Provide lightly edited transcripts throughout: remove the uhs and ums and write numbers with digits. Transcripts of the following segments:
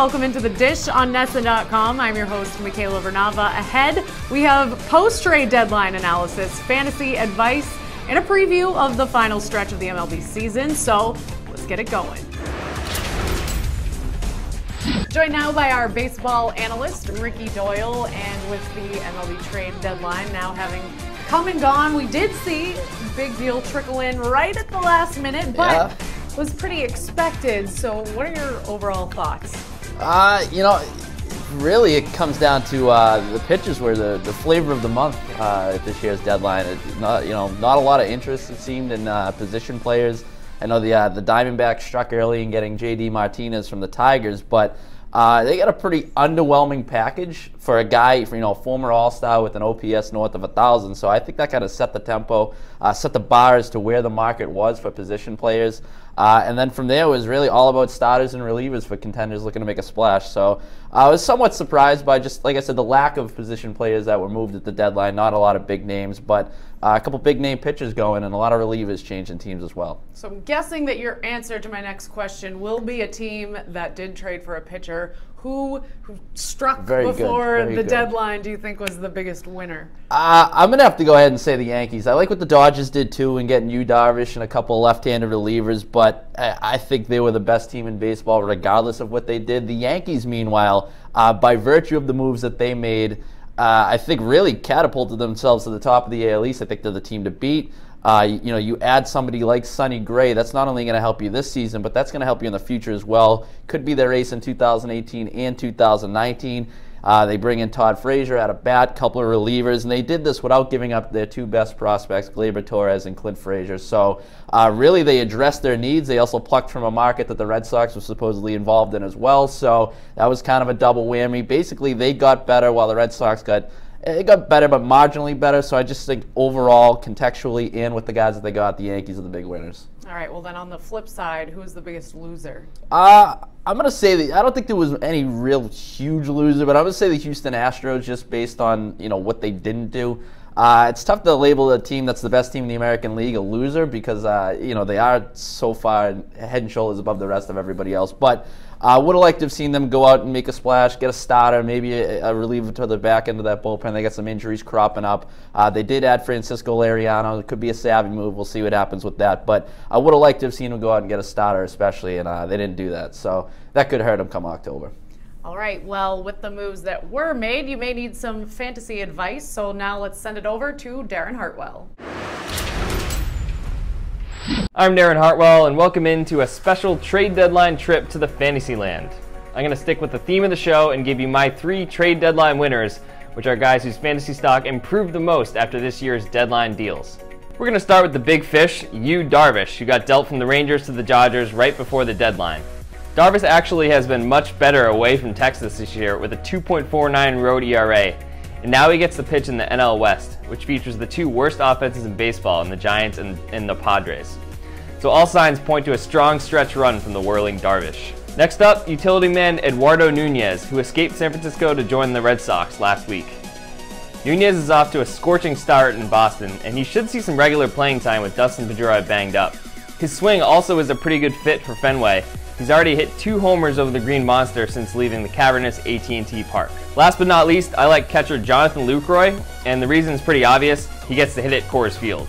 welcome into the dish on NESN.com. I'm your host, Michaela Vernava. Ahead, we have post-trade deadline analysis, fantasy advice, and a preview of the final stretch of the MLB season. So let's get it going. Joined now by our baseball analyst, Ricky Doyle, and with the MLB trade deadline now having come and gone, we did see a big deal trickle in right at the last minute, but it was pretty expected. So what are your overall thoughts? Really it comes down to the pitchers were the flavor of the month at this year's deadline. Not a lot of interest, it seemed, in position players. I know the Diamondbacks struck early in getting J.D. Martinez from the Tigers, but they got a pretty underwhelming package for a guy, former All-Star with an OPS north of 1,000. So I think that kind of set the tempo, set the bar as to where the market was for position players. And then from there, it was really all about starters and relievers for contenders looking to make a splash. So I was somewhat surprised by, just like I said, the lack of position players that were moved at the deadline. Not a lot of big names, but a couple big name pitchers going and a lot of relievers changing teams as well. So I'm guessing that your answer to my next question will be a team that did trade for a pitcher. Who struck before the deadline do you think was the biggest winner? I'm going to have to go ahead and say the Yankees. I like what the Dodgers did too in getting Yu Darvish and a couple left-handed relievers, but I think they were the best team in baseball regardless of what they did. The Yankees, meanwhile, by virtue of the moves that they made, I think really catapulted themselves to the top of the AL East. I think they're the team to beat. You add somebody like Sonny Gray, that's not only going to help you this season, but that's going to help you in the future as well. Could be their ace in 2018 and 2019. They bring in Todd Frazier out of bat, couple of relievers, and they did this without giving up their two best prospects, Gleyber Torres and Clint Frazier. So really they addressed their needs. They also plucked from a market that the Red Sox was supposedly involved in as well. So that was kind of a double whammy. Basically, they got better while the Red Sox got better, but marginally better. So I just think overall, contextually, and with the guys that they got, the Yankees are the big winners. All right, well then on the flip side, who is the biggest loser? I'm going to say I don't think there was any real huge loser, but I'm going to say the Houston Astros, just based on what they didn't do. It's tough to label a team that's the best team in the American League a loser because they are so far head and shoulders above the rest of everybody else. But I would have liked to have seen them go out and make a splash, get a starter, maybe a reliever to the back end of that bullpen. They got some injuries cropping up. They did add Francisco Liriano. It could be a savvy move. We'll see what happens with that. But I would have liked to have seen them go out and get a starter especially, and they didn't do that. So that could hurt them come October. All right, well, with the moves that were made, you may need some fantasy advice. So now let's send it over to Darren Hartwell. I'm Darren Hartwell, and welcome into a special trade deadline trip to the fantasy land. I'm going to stick with the theme of the show and give you my 3 trade deadline winners, which are guys whose fantasy stock improved the most after this year's deadline deals. We're going to start with the big fish, Yu Darvish, who got dealt from the Rangers to the Dodgers right before the deadline. Darvish actually has been much better away from Texas this year with a 2.49 road ERA, and now he gets to pitch in the NL West, which features the 2 worst offenses in baseball in the Giants and the Padres. So all signs point to a strong stretch run from the whirling Darvish. Next up, utility man Eduardo Nunez, who escaped San Francisco to join the Red Sox last week. Nunez is off to a scorching start in Boston, and he should see some regular playing time with Dustin Pedroia banged up. His swing also is a pretty good fit for Fenway. He's already hit 2 homers over the Green Monster since leaving the cavernous AT&T Park. Last but not least, I like catcher Jonathan Lucroy, and the reason is pretty obvious. He gets to hit at Coors Field.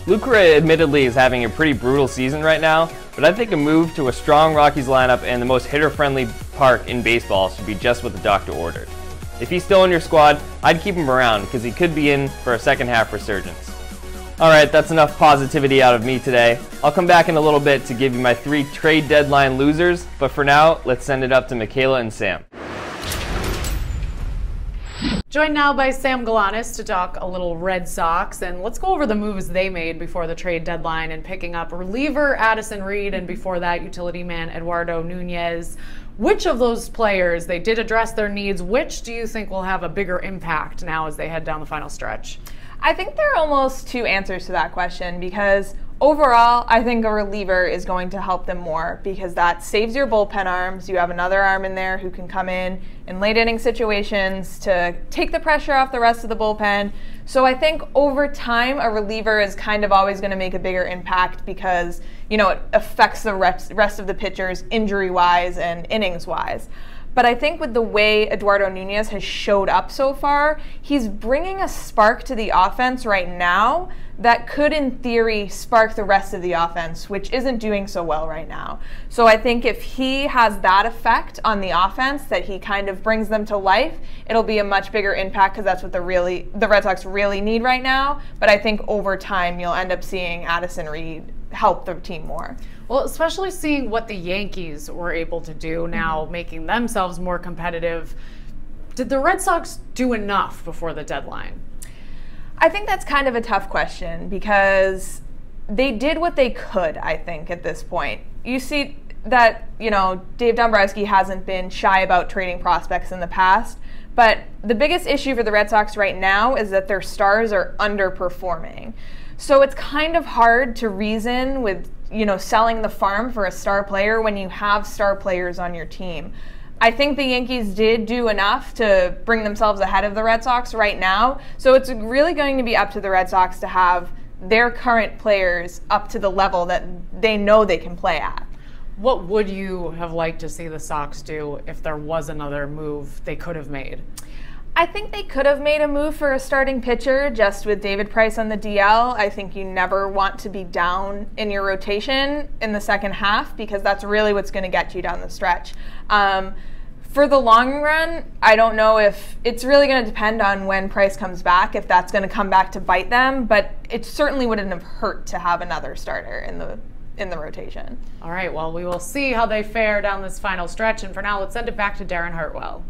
Lucroy admittedly is having a pretty brutal season right now, but I think a move to a strong Rockies lineup and the most hitter-friendly park in baseball should be just what the doctor ordered. If he's still in your squad, I'd keep him around because he could be in for a second half resurgence. Alright, that's enough positivity out of me today. I'll come back in a little bit to give you my 3 trade deadline losers, but for now, let's send it up to Michaela and Sam. Joined now by Sam Galanis to talk a little Red Sox, and let's go over the moves they made before the trade deadline and picking up reliever Addison Reed and before that utility man Eduardo Nunez. Which of those players, they did address their needs, which do you think will have a bigger impact now as they head down the final stretch? I think there are almost 2 answers to that question because overall, I think a reliever is going to help them more because that saves your bullpen arms. You have another arm in there who can come in late inning situations to take the pressure off the rest of the bullpen. So I think over time, a reliever is kind of always going to make a bigger impact because, it affects the rest of the pitchers injury-wise and innings-wise. But I think with the way Eduardo Nunez has showed up so far, he's bringing a spark to the offense right now that could, in theory, spark the rest of the offense, which isn't doing so well right now. So I think if he has that effect on the offense, that he kind of brings them to life, it'll be a much bigger impact because that's what the Red Sox really need right now. But I think over time, you'll end up seeing Addison Reed help the team more. Well, especially seeing what the Yankees were able to do now, making themselves more competitive. Did the Red Sox do enough before the deadline? I think that's kind of a tough question because they did what they could, I think, at this point. You see that, Dave Dombrowski hasn't been shy about trading prospects in the past, but the biggest issue for the Red Sox right now is that their stars are underperforming. So it's kind of hard to reason with, selling the farm for a star player when you have star players on your team. I think the Yankees did do enough to bring themselves ahead of the Red Sox right now. So it's really going to be up to the Red Sox to have their current players up to the level that they know they can play at. What would you have liked to see the Sox do if there was another move they could have made? I think they could have made a move for a starting pitcher just with David Price on the DL. I think you never want to be down in your rotation in the second half because that's really what's going to get you down the stretch. For the long run, I don't know if it's really going to depend on when Price comes back, if that's going to come back to bite them, but it certainly wouldn't have hurt to have another starter in the rotation. All right, well, we will see how they fare down this final stretch, and for now, let's send it back to Darren Hartwell.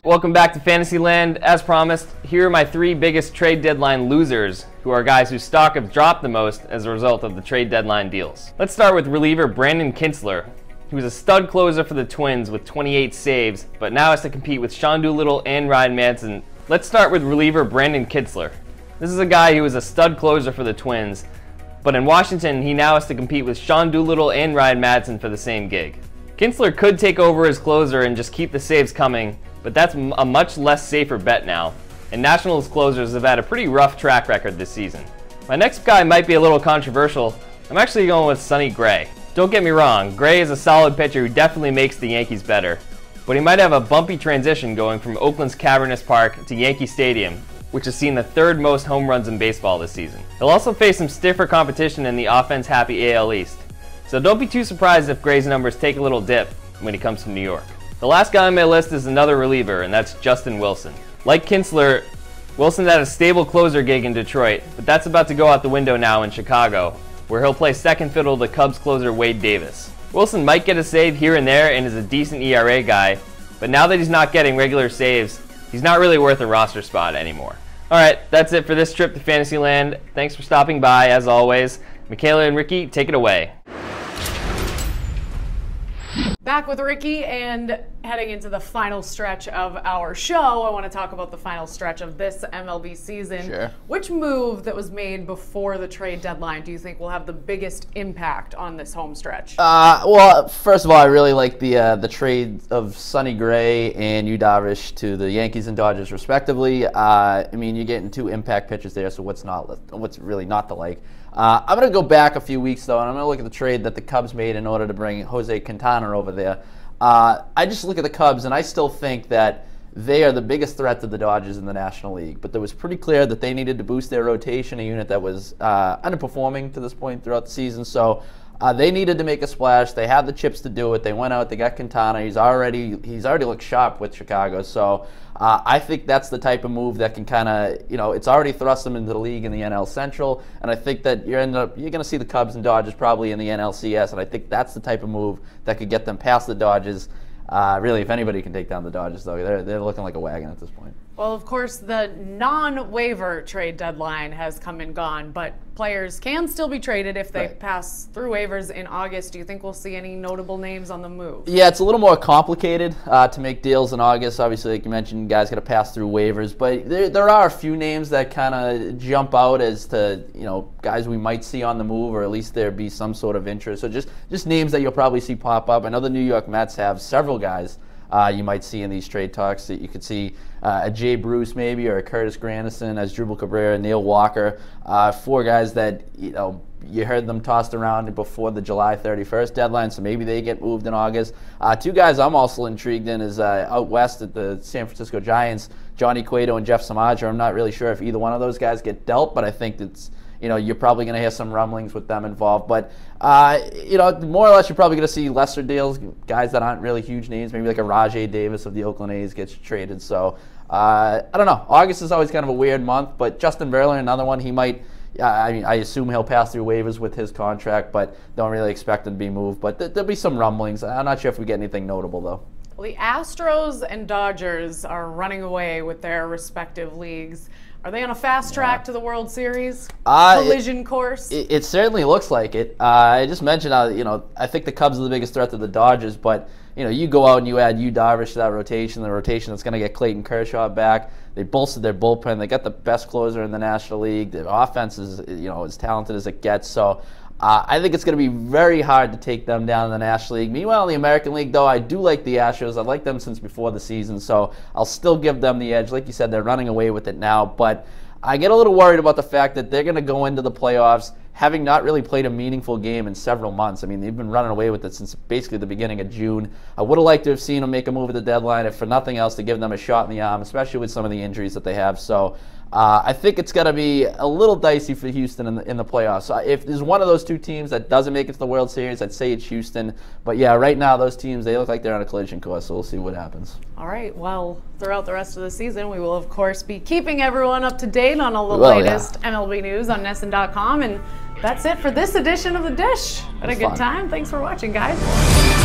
Welcome back to Fantasyland. As promised, here are my 3 biggest trade deadline losers, who are guys whose stock have dropped the most as a result of the trade deadline deals. Let's start with reliever Brandon Kintzler. He was a stud closer for the Twins with 28 saves, but now has to compete with Sean Doolittle and Ryan Madson. Let's start with reliever Brandon Kintzler. This is a guy who was a stud closer for the Twins, but in Washington, he now has to compete with Sean Doolittle and Ryan Madson for the same gig. Kintzler could take over as closer and just keep the saves coming, but that's a much less safer bet now, and Nationals closers have had a pretty rough track record this season. My next guy might be a little controversial. I'm actually going with Sonny Gray. Don't get me wrong, Gray is a solid pitcher who definitely makes the Yankees better, but he might have a bumpy transition going from Oakland's cavernous park to Yankee Stadium, which has seen the 3rd most home runs in baseball this season. He'll also face some stiffer competition in the offense-happy AL East, so don't be too surprised if Gray's numbers take a little dip when he comes to New York. The last guy on my list is another reliever, and that's Justin Wilson. Like Kintzler, Wilson had a stable closer gig in Detroit, but that's about to go out the window now in Chicago, where he'll play second fiddle to Cubs closer Wade Davis. Wilson might get a save here and there and is a decent ERA guy, but now that he's not getting regular saves, he's not really worth a roster spot anymore. Alright, that's it for this trip to Fantasyland. Thanks for stopping by, as always. Michaela and Ricky, take it away. Back with Ricky, and heading into the final stretch of our show, I want to talk about the final stretch of this MLB season. Sure. Which move that was made before the trade deadline do you think will have the biggest impact on this home stretch? Well, first of all, I really like the trade of Sonny Gray and Yu Darvish to the Yankees and Dodgers, respectively. I mean, you're getting 2 impact pitchers there, so what's really not to like? I'm going to go back a few weeks, though, and I'm going to look at the trade that the Cubs made in order to bring Jose Quintana over there. I just look at the Cubs, and I still think that they are the biggest threat to the Dodgers in the National League. But it was pretty clear that they needed to boost their rotation, a unit that was underperforming to this point throughout the season. So they needed to make a splash. They had the chips to do it. They went out. They got Quintana. He's already looked sharp with Chicago. So I think that's the type of move that can kind of, it's already thrust them into the league in the NL Central. And I think that you're going to see the Cubs and Dodgers probably in the NLCS. And I think that's the type of move that could get them past the Dodgers. Really, if anybody can take down the Dodgers, though, they're looking like a wagon at this point. Well, of course, the non-waiver trade deadline has come and gone, but players can still be traded if they pass through waivers in August. Do you think we'll see any notable names on the move? Yeah, it's a little more complicated to make deals in August. Obviously, like you mentioned, guys got to pass through waivers, but there are a few names that kind of jump out as to guys we might see on the move, or at least there be some sort of interest. So just names that you'll probably see pop up. I know the New York Mets have several guys you might see in these trade talks. That you could see a Jay Bruce maybe, or a Curtis Granderson, as Drupal Cabrera, Neil Walker, 4 guys that, you know, you heard them tossed around before the July 31st deadline, so maybe they get moved in August. 2 guys I'm also intrigued in is out west at the San Francisco Giants, Johnny Cueto and Jeff Samaja. I'm not really sure if either one of those guys get dealt, but I think it's, you know, you're probably going to hear some rumblings with them involved. But, you know, more or less you're probably going to see lesser deals, guys that aren't really huge names, maybe like a Rajay Davis of the Oakland A's gets traded. So, I don't know. August is always kind of a weird month, but Justin Verlander, another one, he might... I mean, I assume he'll pass through waivers with his contract, but don't really expect him to be moved. But there'll be some rumblings. I'm not sure if we get anything notable, though. Well, the Astros and Dodgers are running away with their respective leagues. Are they on a fast track to the World Series collision course? It certainly looks like it. I just mentioned, you know, I think the Cubs are the biggest threat to the Dodgers, but, you know, you go out and you add Yu Darvish to that rotation, the rotation that's going to get Clayton Kershaw back. They bolstered their bullpen. They got the best closer in the National League. Their offense is, you know, as talented as it gets. So I think it's going to be very hard to take them down in the National League. Meanwhile, in the American League, though, I do like the Astros. I've liked them since before the season, so I'll still give them the edge. Like you said, they're running away with it now, but I get a little worried about the fact that they're going to go into the playoffs having not really played a meaningful game in several months. I mean, they've been running away with it since basically the beginning of June. I would have liked to have seen them make a move at the deadline, if for nothing else, to give them a shot in the arm, especially with some of the injuries that they have. So I think it's going to be a little dicey for Houston in the playoffs. So if there's one of those 2 teams that doesn't make it to the World Series, I'd say it's Houston. But yeah, right now those teams, they look like they're on a collision course, so we'll see what happens. All right, well, throughout the rest of the season, we will, of course, be keeping everyone up to date on all the latest MLB news on NESN.com. And that's it for this edition of The Dish. Had a good time. Thanks for watching, guys.